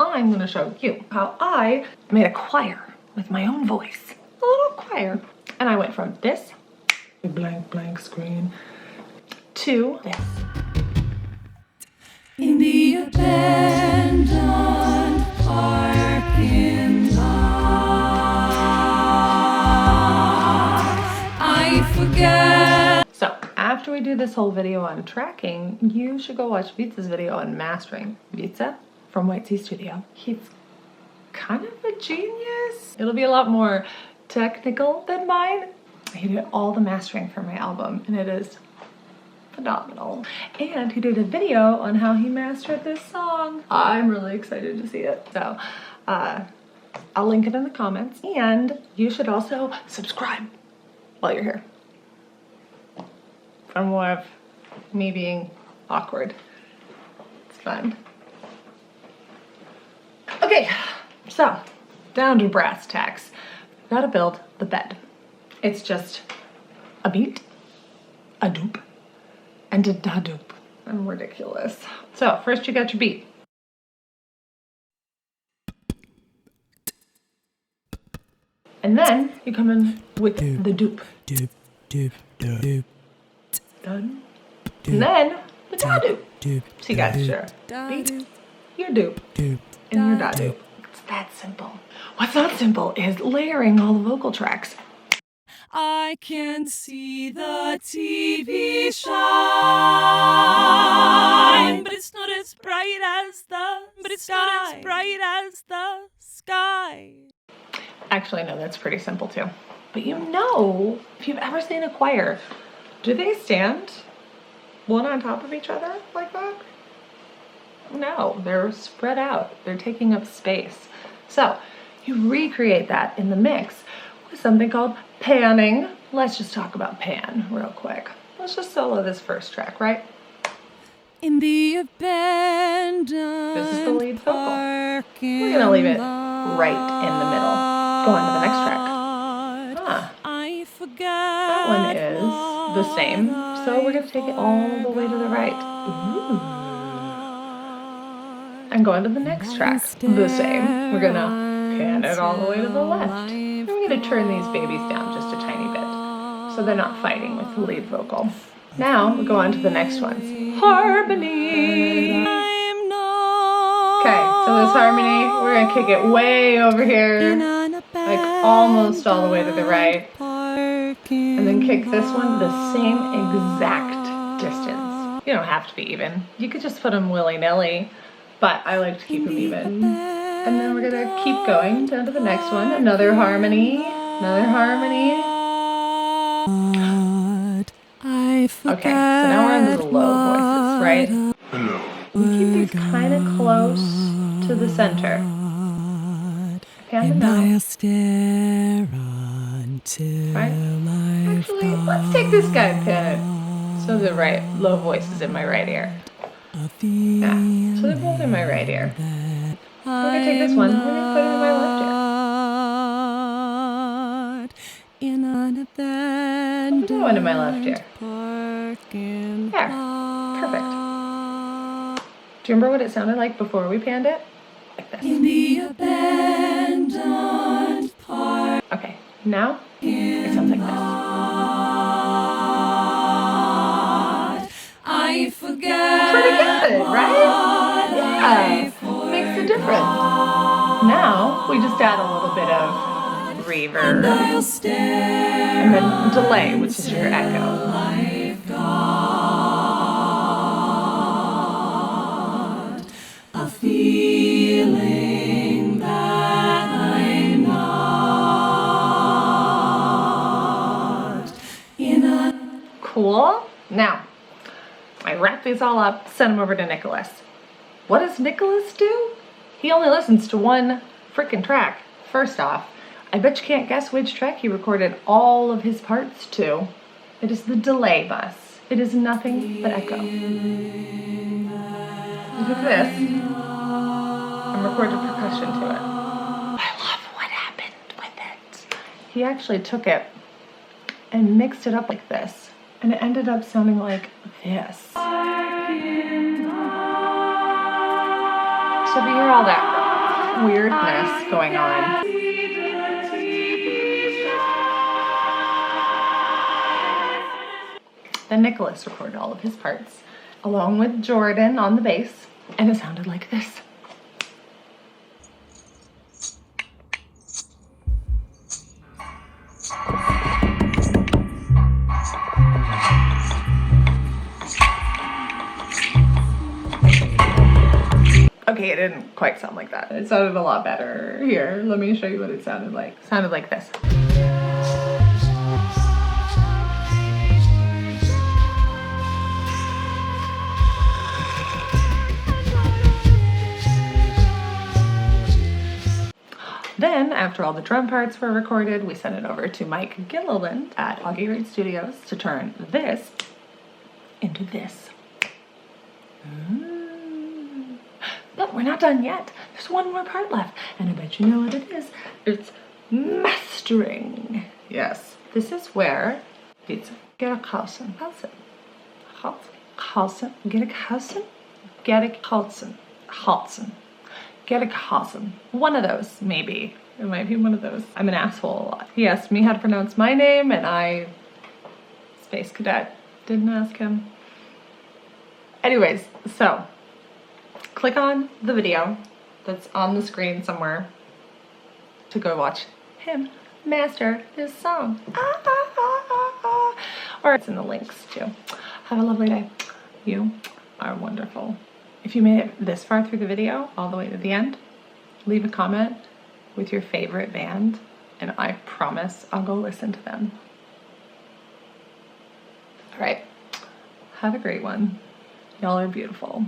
I'm gonna show you how I made a choir with my own voice. A little choir. And I went from this, blank screen, to this. In the abandoned parking lot, I forget. So after we do this whole video on tracking, you should go watch Wytse's video on mastering. Wytse from Wytse Studio. He's kind of a genius. It'll be a lot more technical than mine. He did all the mastering for my album and it is phenomenal. And he did a video on how he mastered this song. I'm really excited to see it. So I'll link it in the comments, and you should also subscribe while you're here for more of me being awkward. It's fun. Okay, so down to brass tacks. Gotta build the bed. It's just a beat, a doop, and a da doop. I'm ridiculous. So first you got your beat. And then you come in with the doop. Doop, doop, doop. Done. And then the da doop. So you got your beat, your doop, and your da doop. It's that simple. What's not simple is layering all the vocal tracks. I can see the TV shine, but it's not as bright as the sky. Actually, no, that's pretty simple too. But you know, if you've ever seen a choir, do they stand one on top of each other like that? No, they're spread out. They're taking up space. So you recreate that in the mix with something called panning. Let's just talk about pan real quick. Let's just solo this first track, right? In the abandoned This is the lead vocal. We're gonna leave it right in the middle. Go on to the next track. I forget. That one is the same, so we're gonna take it all the way to the right. Ooh. And go on to the next track. The same. We're gonna pan it all the way to the left. And we're gonna turn these babies down just a tiny bit, so they're not fighting with the lead vocal. Now we go on to the next ones. Harmony. Okay, so this harmony, we're gonna kick it way over here, like almost all the way to the right, and then kick this one the same exact distance. You don't have to be even. You could just put them willy-nilly, but I like to keep them even. And then we're gonna keep going down to the next one. Another harmony, another harmony. Okay, so now we're into the low voices, right? Hello. We keep these kind of close to the center. Pan them out. Right? Actually, let's take this guy and pan it. So the right low voice is in my right ear. Yeah, so they're both in my right ear. We're gonna take this one, we're gonna put it in my left ear. Put that one in my left ear. There, perfect. Do you remember what it sounded like before we panned it? Like this. In the abandoned park. Okay, now it sounds like this. I forget. Pretty good, right? Yeah, makes a difference. Now we just add a little bit of reverb and then delay, which is your echo. A feeling that I'm not in a... Cool. Now, I wrap these all up, send them over to Nicholas. What does Nicholas do? He only listens to one freaking track. First off, I bet you can't guess which track he recorded all of his parts to. It is the delay bus. It is nothing but echo. You took this and recorded percussion to it. I love what happened with it. He actually took it and mixed it up like this, and it ended up sounding like this. So if you hear all that some weirdness going on. Then Nicholas recorded all of his parts, along with Jordan on the bass, and it sounded like this. Okay, it didn't quite sound like that. It sounded a lot better. Here, let me show you what it sounded like. It sounded like this. Then, after all the drum parts were recorded, we sent it over to Mike Gilliland at Winston Studios to turn this into this. But we're not done yet. There's one more part left, and I bet you know what it is. It's mastering. Yes, this is where Winston Churchbus, Gerichhausen. One of those, maybe. It might be one of those. I'm an asshole a lot. He asked me how to pronounce my name, and I, Space Cadet, didn't ask him. Anyways, so click on the video that's on the screen somewhere to go watch him master this song. Or it's in the links too. Have a lovely day. You are wonderful. If you made it this far through the video, all the way to the end, leave a comment with your favorite band, and I promise I'll go listen to them. All right, have a great one. Y'all are beautiful.